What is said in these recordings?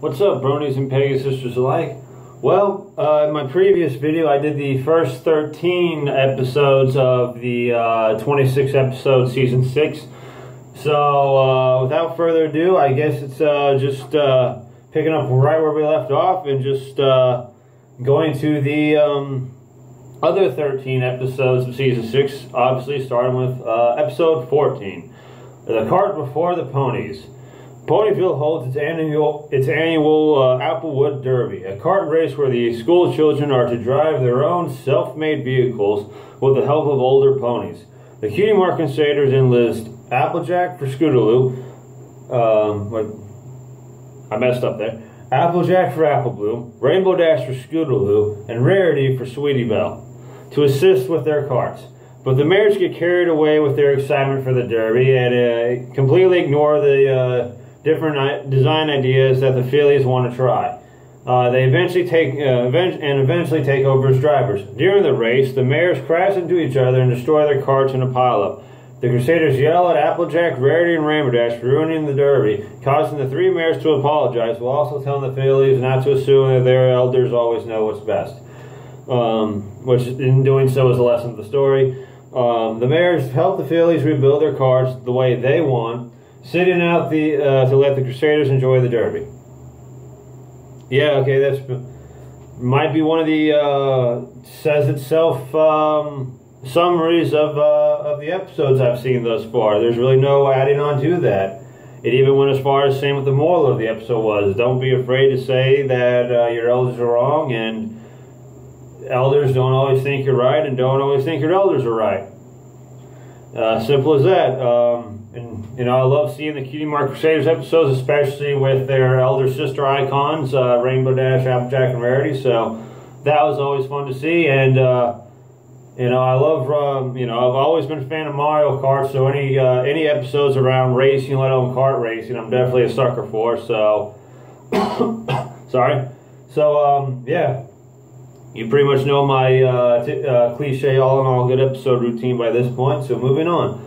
What's up, bronies and pagan sisters alike? Well, in my previous video I did the first 13 episodes of the 26 episode season 6. So without further ado, I guess it's just picking up right where we left off and just going to the other 13 episodes of season 6, obviously starting with episode 14, The Cart Before the Ponies. Ponyville holds its annual Applewood Derby, a cart race where the school children are to drive their own self-made vehicles with the help of older ponies. The Cutie Mark Crusaders enlist Applejack for Scootaloo, I messed up there, Applejack for Applebloom, Rainbow Dash for Scootaloo, and Rarity for Sweetie Belle to assist with their carts. But the mares get carried away with their excitement for the Derby and completely ignore the different design ideas that the fillies want to try. They eventually take over as drivers. During the race, the mares crash into each other and destroy their carts in a pileup. The Crusaders yell at Applejack, Rarity, and Rainbow Dash for ruining the Derby, causing the three mares to apologize, while also telling the fillies not to assume that their elders always know what's best. Which in doing so is a lesson of the story. The mares help the fillies rebuild their carts the way they want, sitting out to let the Crusaders enjoy the Derby. Yeah, okay, that's might be one of the says itself summaries of the episodes I've seen thus far. There's really no adding on to that. It even went as far as saying what the moral of the episode was. Don't be afraid to say that your elders are wrong, and elders don't always think you're right, and don't always think your elders are right. Simple as that. And you know, I love seeing the Cutie Mark Crusaders episodes, especially with their elder sister icons, Rainbow Dash, Applejack, and Rarity. So that was always fun to see. And you know, I love you know, I've always been a fan of Mario Kart. So any episodes around racing, let alone kart racing, I'm definitely a sucker for. So sorry. So yeah. You pretty much know my cliche all-in-all good episode routine by this point, so moving on.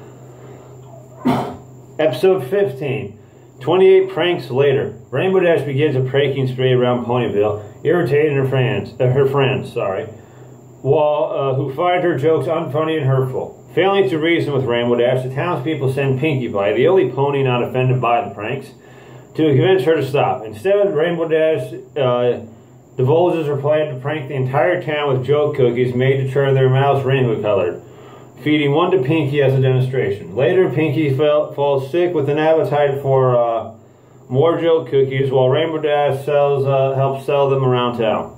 Episode 15. 28 pranks later. Rainbow Dash begins a pranking spree around Ponyville, irritating her friends, who find her jokes unfunny and hurtful. Failing to reason with Rainbow Dash, the townspeople send Pinkie Pie, the only pony not offended by the pranks, to convince her to stop. Instead, Rainbow Dash divulges her plan to prank the entire town with joke cookies made to turn their mouths rainbow-colored, feeding one to Pinkie as a demonstration. Later, Pinkie falls sick with an appetite for more joke cookies, while Rainbow Dash helps sell them around town.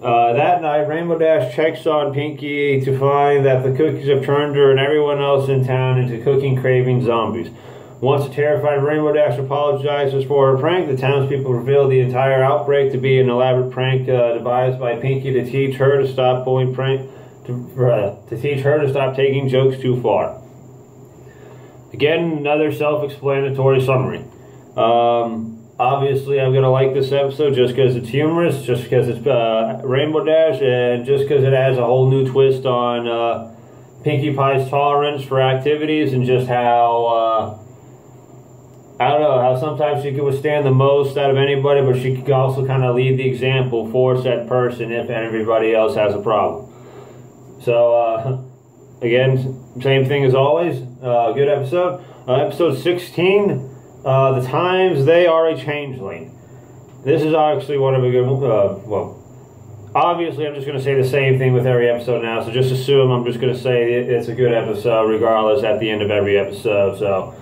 That night, Rainbow Dash checks on Pinkie to find that the cookies have turned her and everyone else in town into cooking-craving zombies. Once the terrified Rainbow Dash apologizes for her prank, the townspeople reveal the entire outbreak to be an elaborate prank devised by Pinkie to teach her to stop taking jokes too far. Again, another self-explanatory summary. Obviously, I'm gonna like this episode just because it's humorous, just because it's Rainbow Dash, and just because it adds a whole new twist on Pinkie Pie's tolerance for activities and just how. I don't know, how sometimes she can withstand the most out of anybody, but she can also kind of lead the example for said person if everybody else has a problem. So, again, same thing as always. Good episode. Episode 16, The Times They Are a Changeling. This is actually one of a good, well, obviously I'm just going to say the same thing with every episode now, so just assume I'm just going to say it's a good episode regardless at the end of every episode, so.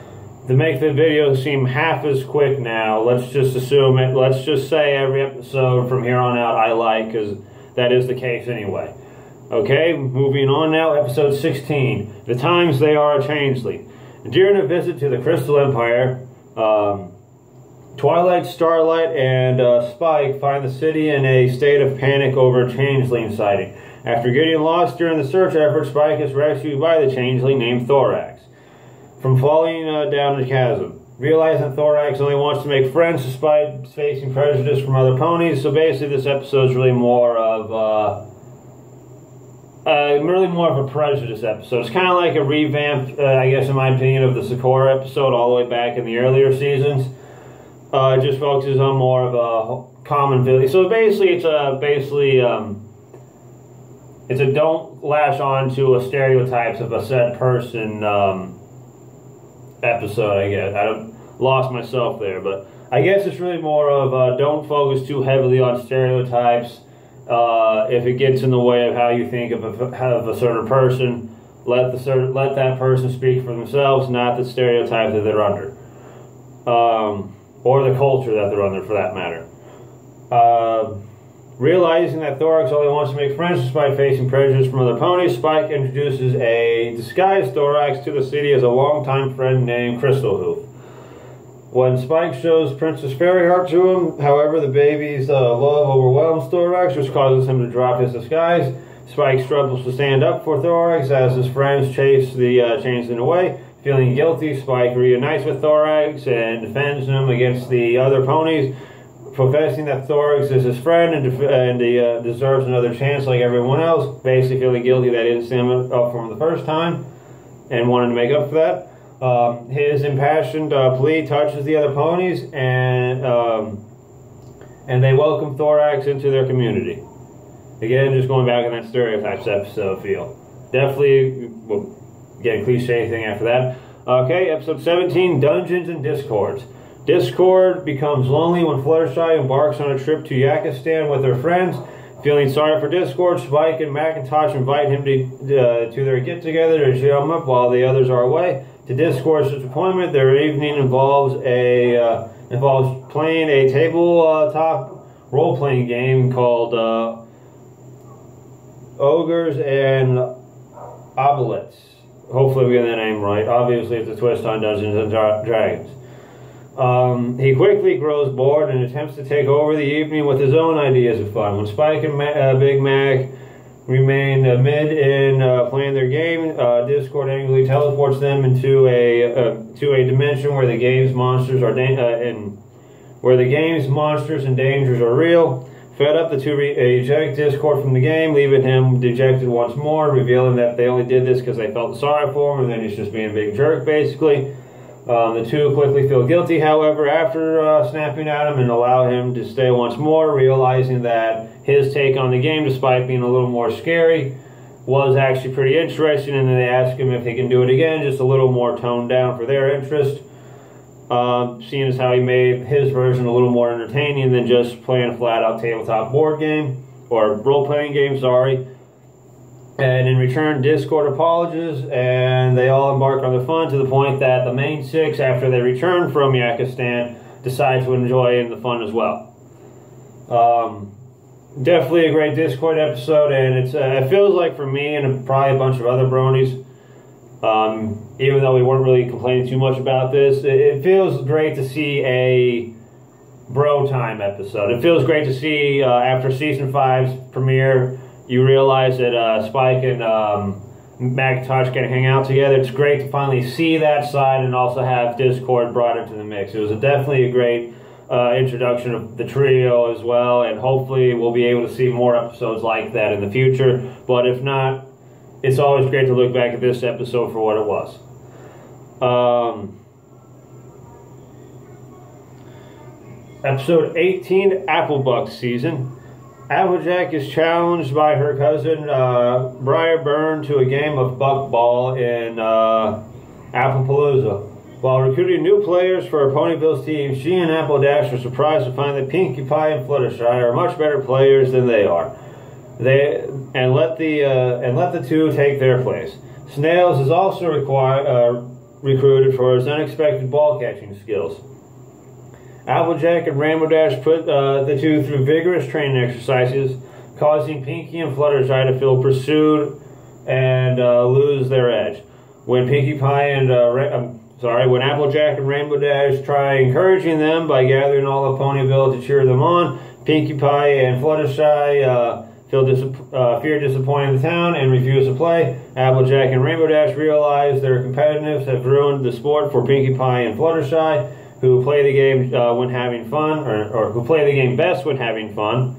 To make the video seem half as quick now, let's just assume it. Let's just say every episode from here on out I like, because that is the case anyway. Okay, moving on now. Episode 16. The Times They Are a Changeling. During a visit to the Crystal Empire, Twilight, Starlight, and Spike find the city in a state of panic over a changeling sighting. After getting lost during the search effort, Spike is rescued by the changeling named Thorax from falling down the chasm. Realizing Thorax only wants to make friends despite facing prejudice from other ponies. So basically this episode is really more of a prejudice episode. It's kind of like a revamp, I guess in my opinion, of the Sakura episode all the way back in the earlier seasons. It just focuses on more of a common villain. So basically, it's a don't lash on to a stereotypes of a said person episode. I guess I lost myself there, but I guess it's really more of don't focus too heavily on stereotypes. If it gets in the way of how you think of a certain person, let that person speak for themselves, not the stereotype that they're under, or the culture that they're under, for that matter. Realizing that Thorax only wants to make friends despite facing prejudice from other ponies, Spike introduces a disguised Thorax to the city as a longtime friend named Crystal Hoof. When Spike shows Princess Fairyheart to him, however, the baby's love overwhelms Thorax, which causes him to drop his disguise. Spike struggles to stand up for Thorax as his friends chase the changeling away. Feeling guilty, Spike reunites with Thorax and defends him against the other ponies, professing that Thorax is his friend and he deserves another chance like everyone else. Basically feeling guilty that he didn't stand up for him the first time and wanted to make up for that. His impassioned plea touches the other ponies, and they welcome Thorax into their community. Again, just going back on that stereotypes episode feel. Definitely, well, again, cliche thing after that. Okay, episode 17, Dungeons and Discords. Discord becomes lonely when Fluttershy embarks on a trip to Yakistan with her friends. Feeling sorry for Discord, Spike and Macintosh invite him to their get-together to cheer him up while the others are away. To Discord's disappointment, their evening involves playing a tabletop role-playing game called Ogres and Obelites. Hopefully we get that name right. Obviously it's a twist on Dungeons and Dragons. He quickly grows bored and attempts to take over the evening with his own ideas of fun. When Spike and Big Mac remain mid in playing their game, Discord angrily teleports them into a dimension where the game's monsters and dangers are real. Fed up, the two eject Discord from the game, leaving him dejected once more, revealing that they only did this because they felt sorry for him, and then he's just being a big jerk, basically. The two quickly feel guilty, however, after snapping at him and allow him to stay once more, realizing that his take on the game, despite being a little more scary, was actually pretty interesting, and then they ask him if he can do it again, just a little more toned down for their interest. Seeing as how he made his version a little more entertaining than just playing a flat-out tabletop board game, or role-playing game, sorry. And in return, Discord apologizes, and they all embark on the fun to the point that the main six, after they return from Yakistan, decide to enjoy the fun as well. Definitely a great Discord episode, and it feels like for me and probably a bunch of other bronies, even though we weren't really complaining too much about this, it feels great to see a bro time episode. It feels great to see after season 5's premiere, you realize that Spike and Macintosh can hang out together. It's great to finally see that side and also have Discord brought into the mix. It was definitely a great introduction of the trio as well, and hopefully we'll be able to see more episodes like that in the future. But if not, it's always great to look back at this episode for what it was. Episode 18, Applebuck Season. Applejack is challenged by her cousin Briarburn to a game of buckball in Applepalooza. While recruiting new players for her Ponyville's team, she and Apple Dash are surprised to find that Pinkie Pie and Fluttershy are much better players than they are. Let the two take their place. Snails is also recruited for his unexpected ball catching skills. Applejack and Rainbow Dash put the two through vigorous training exercises, causing Pinkie and Fluttershy to feel pursued and lose their edge. When when Applejack and Rainbow Dash try encouraging them by gathering all of Ponyville to cheer them on, Pinkie Pie and Fluttershy fear disappointing the town and refuse to play. Applejack and Rainbow Dash realize their competitiveness have ruined the sport for Pinkie Pie and Fluttershy, who play the game when having fun, or who play the game best when having fun.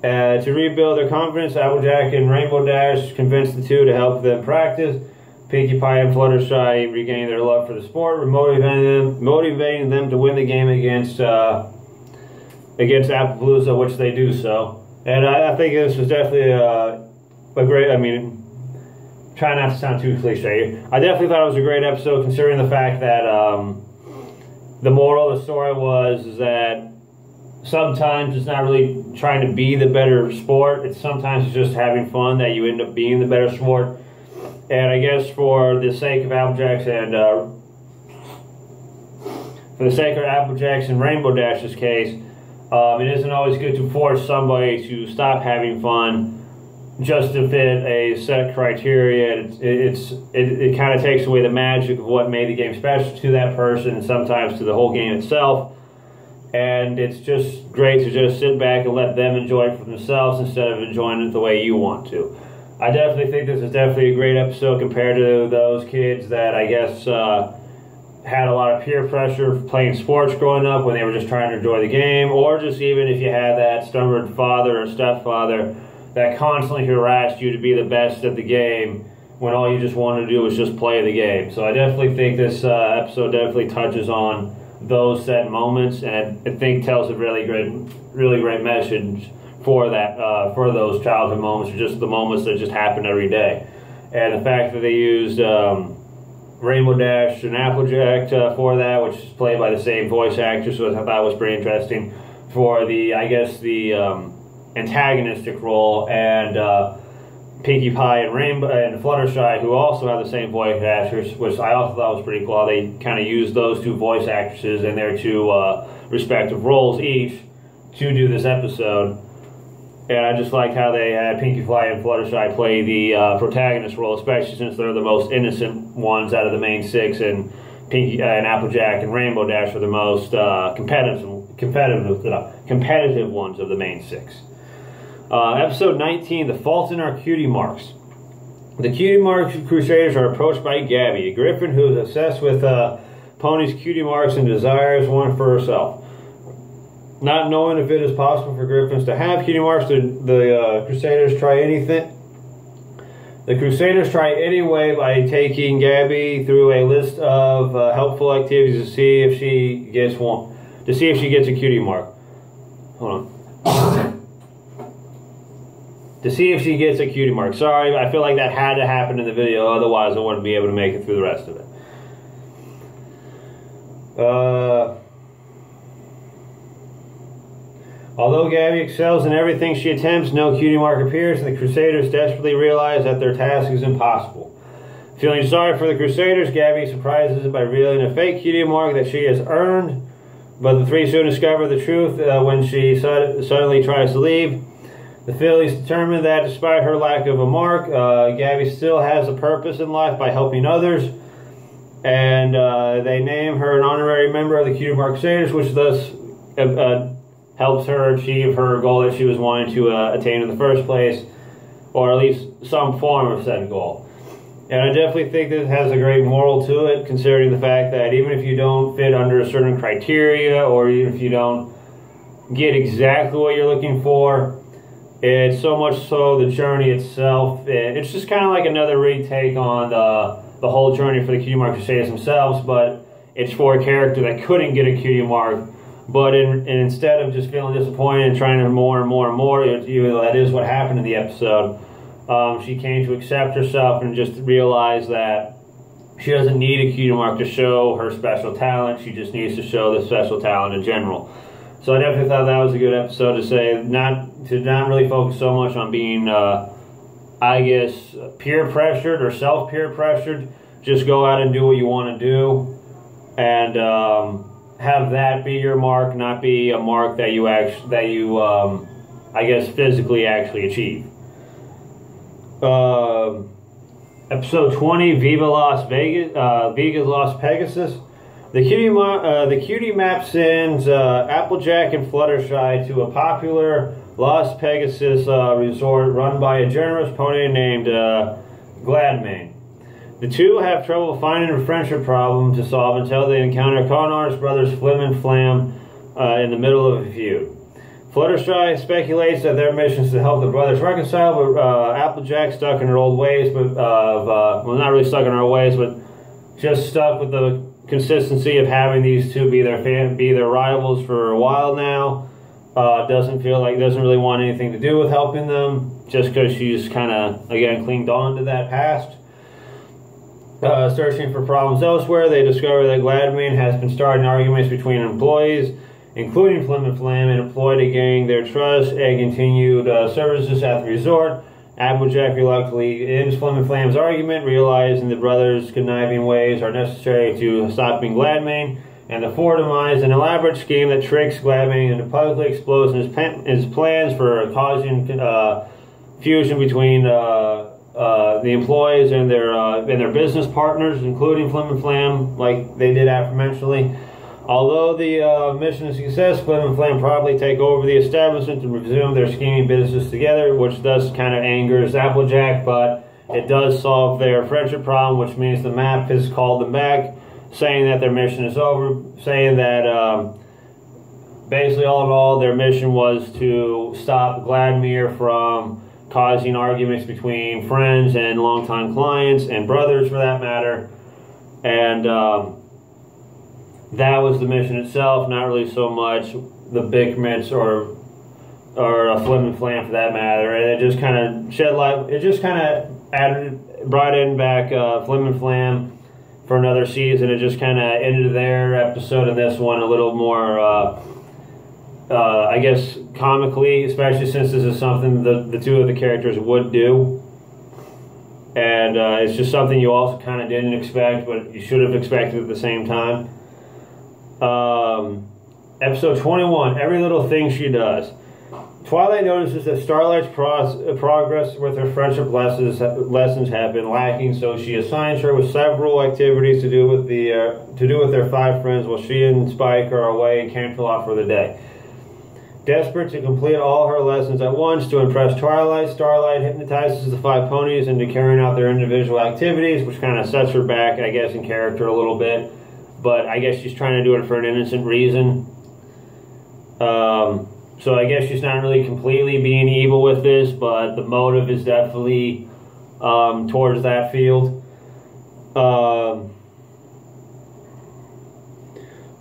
To rebuild their confidence, Applejack and Rainbow Dash convince the two to help them practice. Pinkie Pie and Fluttershy regaining their love for the sport, motivating them to win the game against Appaloosa, which they do so. And I think this was definitely a great, I mean, try not to sound too cliche. I definitely thought it was a great episode, considering the fact that the moral of the story was that sometimes it's not really trying to be the better sport. It's sometimes it's just having fun that you end up being the better sport. And I guess for the sake of Applejacks and Rainbow Dash's case, it isn't always good to force somebody to stop having fun just to fit a set criteria. It kind of takes away the magic of what made the game special to that person, and sometimes to the whole game itself. And it's just great to just sit back and let them enjoy it for themselves instead of enjoying it the way you want to. I definitely think this is definitely a great episode compared to those kids that I guess had a lot of peer pressure playing sports growing up when they were just trying to enjoy the game, or just even if you had that stubborn father or stepfather that constantly harassed you to be the best at the game when all you just wanted to do was just play the game. So I definitely think this episode definitely touches on those set moments, and I think tells a really great message for that, for those childhood moments, or just the moments that just happen every day. And the fact that they used Rainbow Dash and Applejack for that, which is played by the same voice actress, which I thought was pretty interesting for the, I guess, the antagonistic role, and Pinkie Pie and Rainbow and Fluttershy, who also have the same voice actors, which I also thought was pretty cool. They kind of used those two voice actresses in their two respective roles each to do this episode. And I just liked how they had Pinkie Pie and Fluttershy play the protagonist role, especially since they're the most innocent ones out of the main six, and Pinkie and Applejack and Rainbow Dash are the most competitive ones of the main six. Episode 19, The Fault in Our Cutie Marks. The Cutie Mark Crusaders are approached by Gabby, a griffin who is obsessed with Pony's cutie marks and desires one for herself. Not knowing if it is possible for griffins to have cutie marks, the Crusaders try anything. The Crusaders try anyway by taking Gabby through a list of helpful activities to see if she gets one, to see if she gets a cutie mark. Hold on. To see if she gets a cutie mark. Sorry, I feel like that had to happen in the video, otherwise I wouldn't be able to make it through the rest of it. Although Gabby excels in everything she attempts, no cutie mark appears, and the Crusaders desperately realize that their task is impossible. Feeling sorry for the Crusaders, Gabby surprises them by revealing a fake cutie mark that she has earned, but the three soon discover the truth when she suddenly tries to leave. The fillies determine that despite her lack of a mark, Gabby still has a purpose in life by helping others, and they name her an honorary member of the Cutie Mark Crusaders, which thus helps her achieve her goal that she was wanting to attain in the first place, or at least some form of said goal. And I definitely think this has a great moral to it, considering the fact that even if you don't fit under a certain criteria, or even if you don't get exactly what you're looking for, it's so much so the journey itself. It's just kind of like another retake on the whole journey for the Cutie Mark Crusaders themselves, but it's for a character that couldn't get a cutie mark. But instead of just feeling disappointed and trying to more and more and more, even though that is what happened in the episode, she came to accept herself and just realize that she doesn't need a cutie mark to show her special talent. She just needs to show the special talent in general. So I definitely thought that was a good episode to say, not really focus so much on being, I guess, peer pressured or self peer pressured. Just go out and do what you want to do, and have that be your mark, not be a mark that you I guess, physically actually achieve. Episode 20, Viva Las Pegasus. The cutie map sends Applejack and Fluttershy to a popular Las Pegasus resort run by a generous pony named Gladmane. The two have trouble finding a friendship problem to solve until they encounter con artist brothers Flim and Flam in the middle of a feud. Fluttershy speculates that their mission is to help the brothers reconcile, but Applejack stuck in her old ways, but well, not really stuck in her ways, but just stuck with the consistency of having these two be their rivals for a while now. Doesn't really want anything to do with helping them, just because she's kind of, again, clinged on to that past. Searching for problems elsewhere, they discover that Gladwin has been starting arguments between employees, including Flim and Flam, and employed to gain their trust and continued services at the resort. Applejack reluctantly ends Flim and Flam's argument, realizing the brothers' conniving ways are necessary to stopping Gladwin, and the four devise an elaborate scheme that tricks Gladwin into publicly exposing his plans for causing fusion between the employees and their business partners, including Flim and Flam, like they did aforementionedly. Although the mission is a success, Flim and Flam probably take over the establishment and resume their scheming business together, which does kind of angers Applejack, but it does solve their friendship problem, which means the map has called them back, saying that their mission is over, saying that basically all in all their mission was to stop Gladmere from causing arguments between friends and longtime clients and brothers for that matter, and that was the mission itself, not really so much the bickerments or Flim and Flam for that matter. And it just kind of shed light. It just kind of brought in back Flim and Flam for another season. It just kind of ended their episode in this one a little more, I guess, comically, especially since this is something the two of the characters would do. And it's just something you also kind of didn't expect, but you should have expected at the same time. Episode 21, Every Little Thing She Does. Twilight notices that Starlight's progress with her friendship lessons have been lacking, so she assigns her with several activities to do with their five friends, while she and Spike are away in Camelot for the day. Desperate to complete all her lessons at once to impress Twilight, Starlight hypnotizes the five ponies into carrying out their individual activities, which kind of sets her back, I guess, in character a little bit. But I guess she's trying to do it for an innocent reason. So I guess she's not really completely being evil with this, but the motive is definitely towards that field.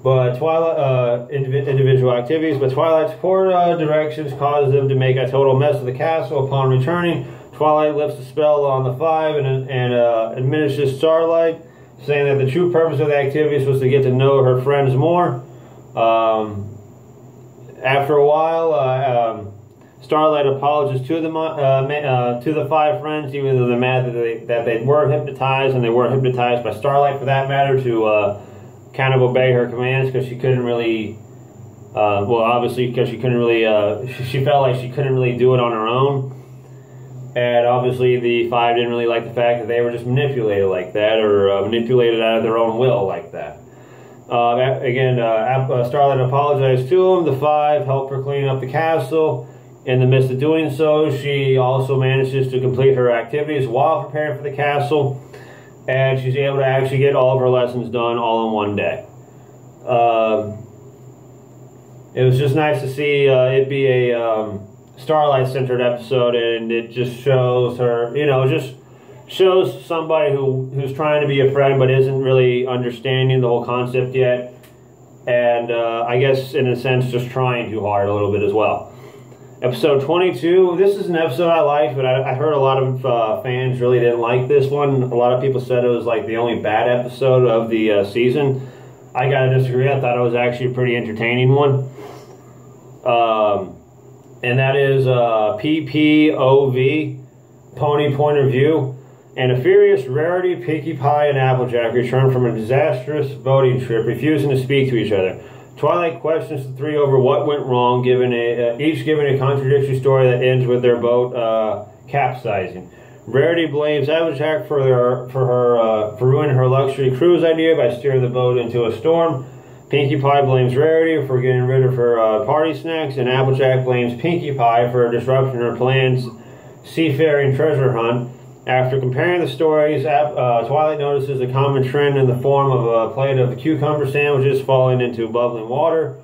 But Twilight, individual activities, but Twilight's poor directions cause them to make a total mess of the castle. Upon returning, Twilight lifts a spell on the five and administers Starlight, saying that the true purpose of the activities was to get to know her friends more. After a while, Starlight apologizes to the five friends, even though they're mad that they were hypnotized, and they were hypnotized by Starlight for that matter, to kind of obey her commands, because she couldn't really, well, obviously because she couldn't really, she felt like she couldn't really do it on her own. And obviously the five didn't really like the fact that they were just manipulated like that, or manipulated out of their own will like that. Starlight apologized to them. The five helped her clean up the castle. In the midst of doing so, she also manages to complete her activities while preparing for the castle, and she's able to actually get all of her lessons done all in one day. It was just nice to see it be a Starlight-centered episode, and it just shows her, just shows somebody who's trying to be a friend but isn't really understanding the whole concept yet, and I guess in a sense just trying too hard a little bit as well. Episode 22, this is an episode I liked, but I heard a lot of fans really didn't like this one. A lot of people said it was like the only bad episode of the season. I gotta disagree. I thought it was actually a pretty entertaining one. And that is PPOV, Pony Point of View. And a furious Rarity, Pinkie Pie, and Applejack return from a disastrous boating trip, refusing to speak to each other. Twilight questions the three over what went wrong, each giving a contradictory story that ends with their boat capsizing. Rarity blames Applejack for ruining her luxury cruise idea by steering the boat into a storm. Pinkie Pie blames Rarity for getting rid of her party snacks, and Applejack blames Pinkie Pie for disrupting her planned seafaring treasure hunt. After comparing the stories, Twilight notices a common trend in the form of a plate of cucumber sandwiches falling into bubbling water.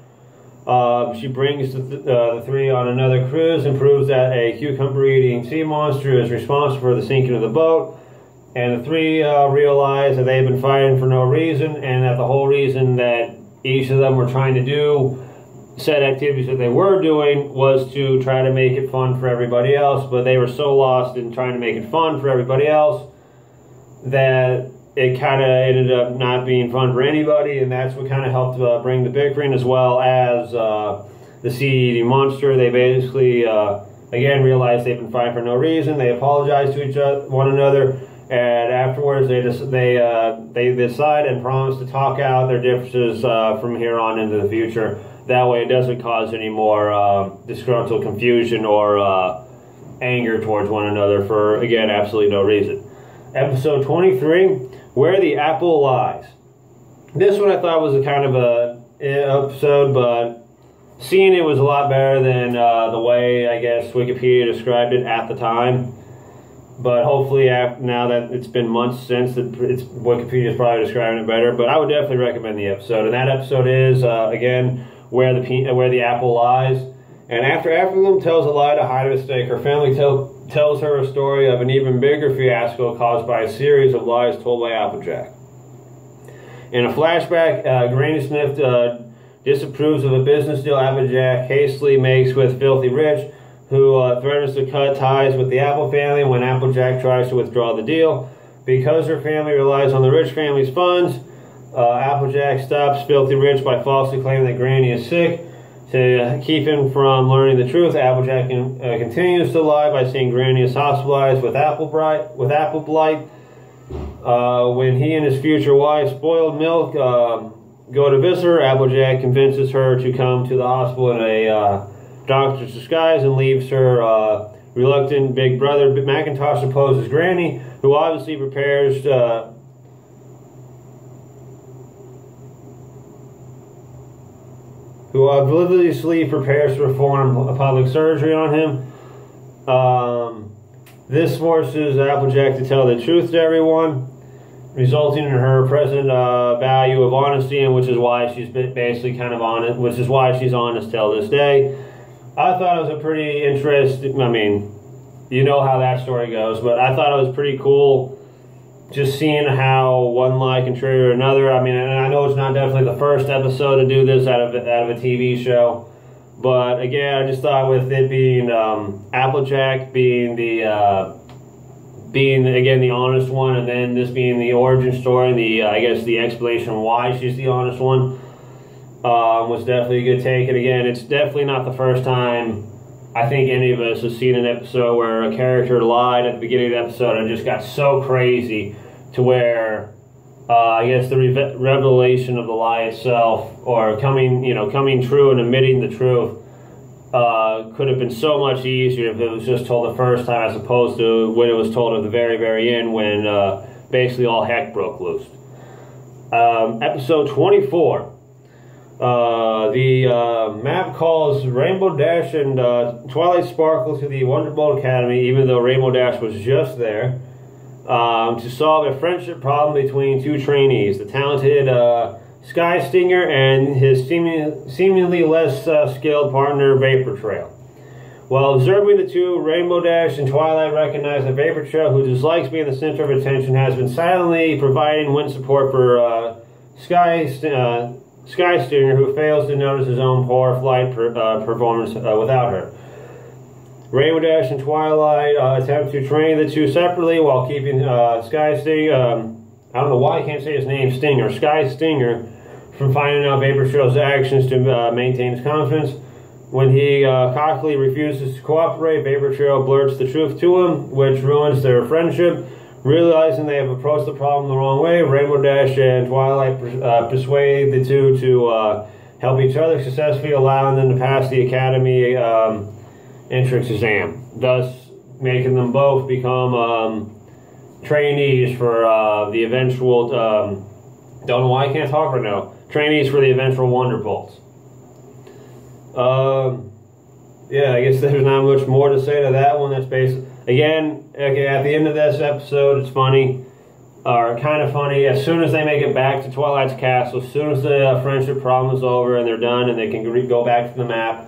She brings the three on another cruise and proves that a cucumber-eating sea monster is responsible for the sinking of the boat. And the three realize that they've been fighting for no reason, and that the whole reason that each of them were trying to do said activities that they were doing was to try to make it fun for everybody else, but they were so lost in trying to make it fun for everybody else that it kind of ended up not being fun for anybody, and that's what kind of helped bring the bickering, as well as the sea-eating monster. They basically, again, realized they've been fighting for no reason. They apologize to one another, and afterwards they decide and promise to talk out their differences from here on into the future. That way it doesn't cause any more disgruntled confusion or anger towards one another for, again, absolutely no reason. Episode 23, Where the Apple Lies. This one I thought was a kind of a episode, but seeing it was a lot better than the way, I guess, Wikipedia described it at the time. But hopefully, now that it's been months since, Wikipedia is probably describing it better. But I would definitely recommend the episode. And that episode is, again, Where the Apple Lies. And after Appleblom tells a lie to hide a mistake, her family tells her a story of an even bigger fiasco caused by a series of lies told by Applejack. In a flashback, Granny Smith disapproves of a business deal Applejack hastily makes with Filthy Rich, who threatens to cut ties with the Apple family when Applejack tries to withdraw the deal. Because her family relies on the Rich family's funds, Applejack stops Filthy Rich by falsely claiming that Granny is sick. To keep him from learning the truth, Applejack continues to lie by saying Granny is hospitalized with apple blight. When he and his future wife, Spoiled Milk, go to visit her, Applejack convinces her to come to the hospital in a doctor's disguise and leaves her reluctant big brother Macintosh to pose as Granny, who obviously prepares who obliviously prepares to perform a public surgery on him. This forces Applejack to tell the truth to everyone, resulting in her present value of honesty, and which is why she's basically kind of honest, which is why she's honest till this day. I thought it was a pretty interesting, I mean, you know how that story goes, but I thought it was pretty cool just seeing how one lie can trigger another. I mean, and I know it's not definitely the first episode to do this out of a TV show, but again, I just thought with it being Applejack being the again the honest one, and then this being the origin story, the I guess the explanation why she's the honest one, was definitely a good take. And again, it's definitely not the first time I think any of us has seen an episode where a character lied at the beginning of the episode and just got so crazy to where I guess the revelation of the lie itself, or coming true and admitting the truth, could have been so much easier if it was just told the first time, as opposed to when it was told at the very, very end, when basically all heck broke loose. Episode 24. The map calls Rainbow Dash and Twilight Sparkle to the Wonderbolt Academy, even though Rainbow Dash was just there, to solve a friendship problem between two trainees, the talented Sky Stinger and his seemingly less skilled partner, Vapor Trail. While observing the two, Rainbow Dash and Twilight recognize that Vapor Trail, who dislikes being the center of attention, has been silently providing wind support for Sky Stinger, who fails to notice his own poor flight performance without her. Rainbow Dash and Twilight attempt to train the two separately while keeping Sky Stinger, I don't know why I can't say his name, Sky Stinger, from finding out Vapor Trail's actions to maintain his confidence. When he cockily refuses to cooperate, Vapor Trail blurts the truth to him, which ruins their friendship. Realizing they have approached the problem the wrong way, Rainbow Dash and Twilight persuade the two to help each other, successfully allowing them to pass the Academy entrance exam, thus making them both become trainees for the eventual, don't know why I can't talk right now, trainees for the eventual Wonderbolts. Yeah, I guess there's not much more to say to that one. That's basically, again, okay, at the end of this episode, it's funny. are kind of funny. As soon as they make it back to Twilight's castle, as soon as the friendship problem is over and they're done and they can go back to the map,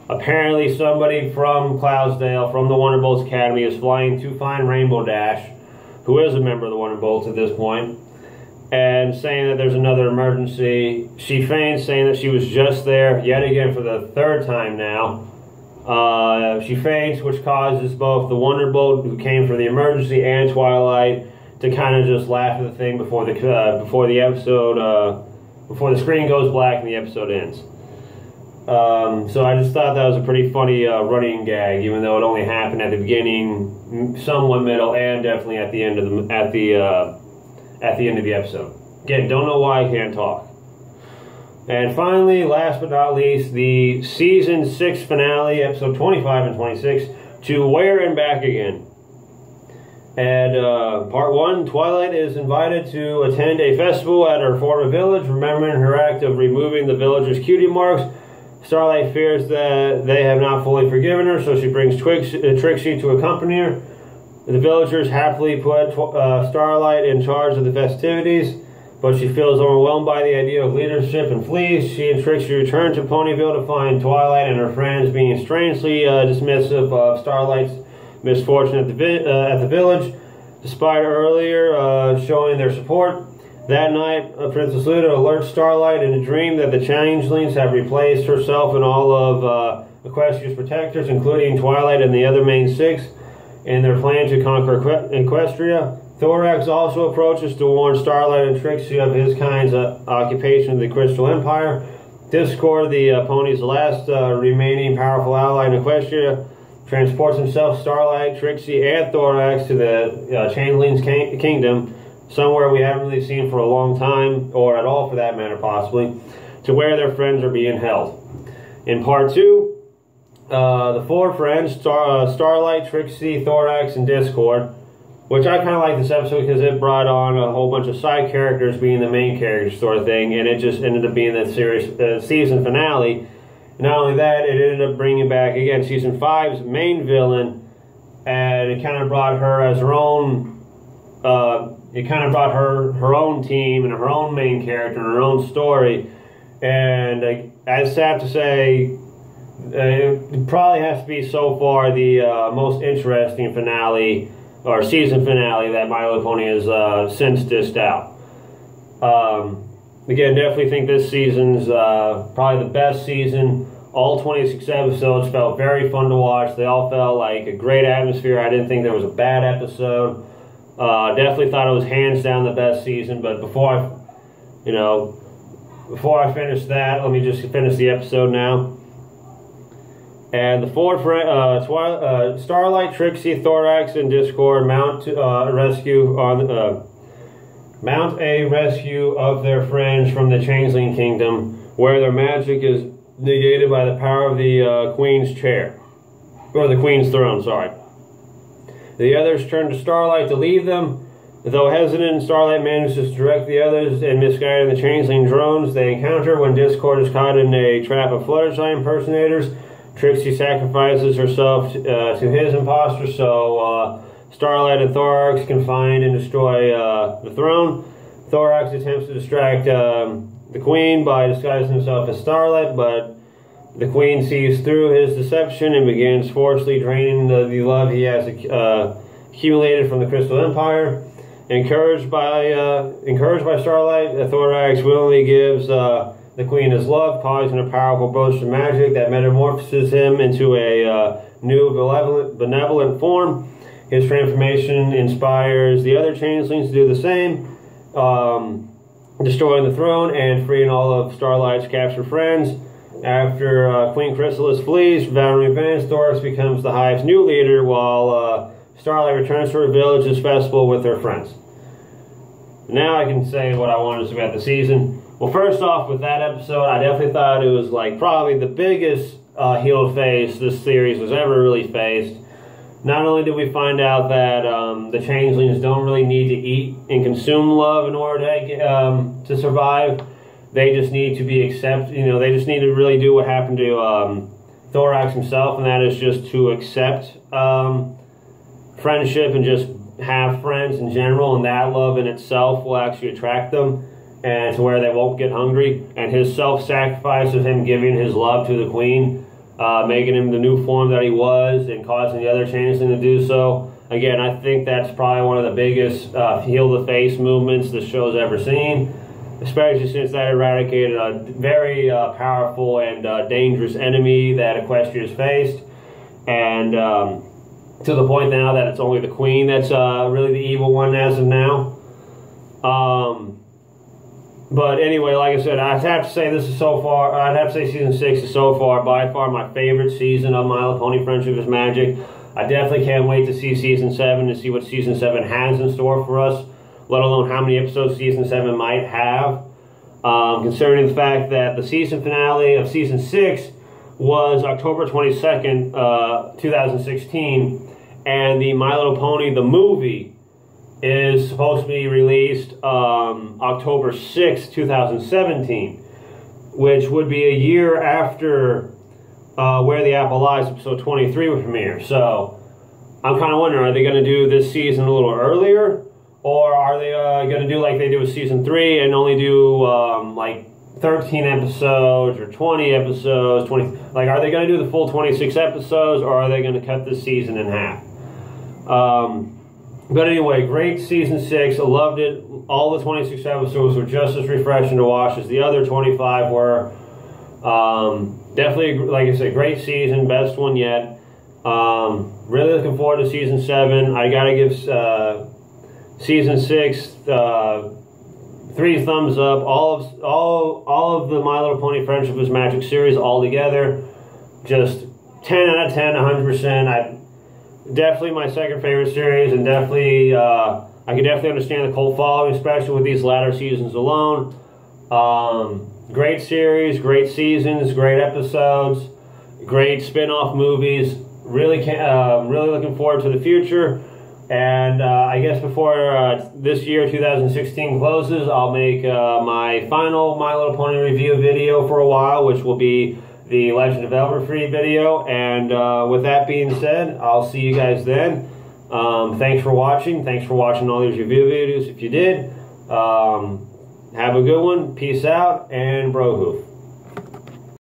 apparently somebody from Cloudsdale, from the Wonderbolts Academy, is flying to find Rainbow Dash, who is a member of the Wonderbolts at this point, and saying that there's another emergency. She feigns saying that she was just there, yet again for the third time now. She faints, which causes both the Wonderbolt, who came for the emergency, and Twilight to kind of just laugh at the thing before the screen goes black and the episode ends. So I just thought that was a pretty funny running gag, even though it only happened at the beginning, somewhat middle, and definitely at the end of the episode. Again, don't know why I can't talk. And finally, last but not least, the season 6 finale, episode 25 and 26, To Where and Back Again. And part 1, Twilight is invited to attend a festival at her former village, remembering her act of removing the villagers' cutie marks. Starlight fears that they have not fully forgiven her, so she brings Trixie to accompany her. The villagers happily put Starlight in charge of the festivities, but she feels overwhelmed by the idea of leadership and flees. She and Trixie return to Ponyville to find Twilight and her friends being strangely dismissive of Starlight's misfortune at the village, despite earlier showing their support. That night, Princess Luda alerts Starlight in a dream that the changelings have replaced herself and all of Equestria's protectors, including Twilight and the other main 6, in their plan to conquer Equestria. Thorax also approaches to warn Starlight and Trixie of his kind's occupation of the Crystal Empire. Discord, the pony's last remaining powerful ally in Equestria, transports himself, Starlight, Trixie, and Thorax to the Changeling's kingdom, somewhere we haven't really seen for a long time, or at all for that matter possibly, to where their friends are being held. In part 2, the 4 friends, Starlight, Trixie, Thorax, and Discord, which I kind of like this episode because it brought on a whole bunch of side characters being the main characters sort of thing, and it just ended up being the season finale. Not only that, it ended up bringing back, again, Season 5's main villain, and it kind of brought her as her own, her own team and her own main character and her own story. And I just have to say, it probably has to be so far the most interesting finale, or season finale, that My Little Pony has since dished out. Again, definitely think this season's probably the best season. All 26 episodes felt very fun to watch. They all felt like a great atmosphere. I didn't think there was a bad episode. Definitely thought it was hands down the best season. But before I finish that, let me just finish the episode now. And the 4 Starlight, Trixie, Thorax, and Discord mount a rescue of their friends from the Changeling Kingdom, where their magic is negated by the power of the Queen's chair, or the Queen's throne. Sorry. The others turn to Starlight to leave them. Though hesitant, Starlight manages to direct the others and misguide the Changeling drones they encounter when Discord is caught in a trap of Fluttershy impersonators. Trixie sacrifices herself to his imposter so Starlight and Thorax can find and destroy the throne. Thorax attempts to distract the Queen by disguising himself as Starlight, but the Queen sees through his deception and begins forcefully draining the love he has accumulated from the Crystal Empire. Encouraged by Starlight, Thorax willingly gives the Queen his love, causing a powerful burst of magic that metamorphoses him into a new benevolent form. His transformation inspires the other changelings to do the same, destroying the throne and freeing all of Starlight's captured friends. After Queen Chrysalis flees, vowing revenge, Thorax becomes the Hive's new leader, while Starlight returns to her village's festival with her friends. Now I can say what I wanted to say about the season. Well, first off, with that episode, I definitely thought it was like probably the biggest heel face this series has ever really faced. Not only did we find out that the changelings don't really need to eat and consume love in order to survive, they just need to be accepted. They just need to really do what happened to Thorax himself, and that is just to accept friendship and just have friends in general, and that love in itself will actually attract them, and to where they won't get hungry. And his self-sacrifice of him giving his love to the queen, making him the new form that he was, and causing the other changeling to do so. Again, I think that's probably one of the biggest heel-to-face movements the show's ever seen, especially since that eradicated a very powerful and dangerous enemy that Equestria's faced. And to the point now that it's only the queen that's really the evil one as of now. But anyway, like I said, I'd have to say I'd have to say season 6 is so far by far my favorite season of My Little Pony Friendship is Magic. I definitely can't wait to see season 7 to see what season 7 has in store for us, let alone how many episodes season 7 might have. Concerning the fact that the season finale of season 6 was October 22nd, 2016, and the My Little Pony, the movie, is supposed to be released October 6th, 2017, which would be a year after Where the Apple Lies, episode 23 would premiere. So I'm kind of wondering, are they going to do this season a little earlier? Or are they going to do like they did with season 3 and only do like 13 episodes or 20 episodes? 20, like, are they going to do the full 26 episodes, or are they going to cut this season in half? But anyway, great season 6. I loved it. All the 26 episodes were just as refreshing to watch as the other 25 were. Definitely, like I said, great season, best one yet. Really looking forward to season 7. I gotta give season 6 3 thumbs up. All of the My Little Pony Friendship is Magic series all together, just 10 out of 10, 100%. Definitely my second favorite series, and definitely I can definitely understand the cult following, especially with these latter seasons alone. Great series, great seasons, great episodes, great spin-off movies. Really looking forward to the future. And I guess before this year, 2016, closes, I'll make my final My Little Pony review video for a while, which will be the Legend of Elberfree video. And with that being said, I'll see you guys then. Thanks for watching. Thanks for watching all these review videos if you did. Have a good one. Peace out, and bro hoof.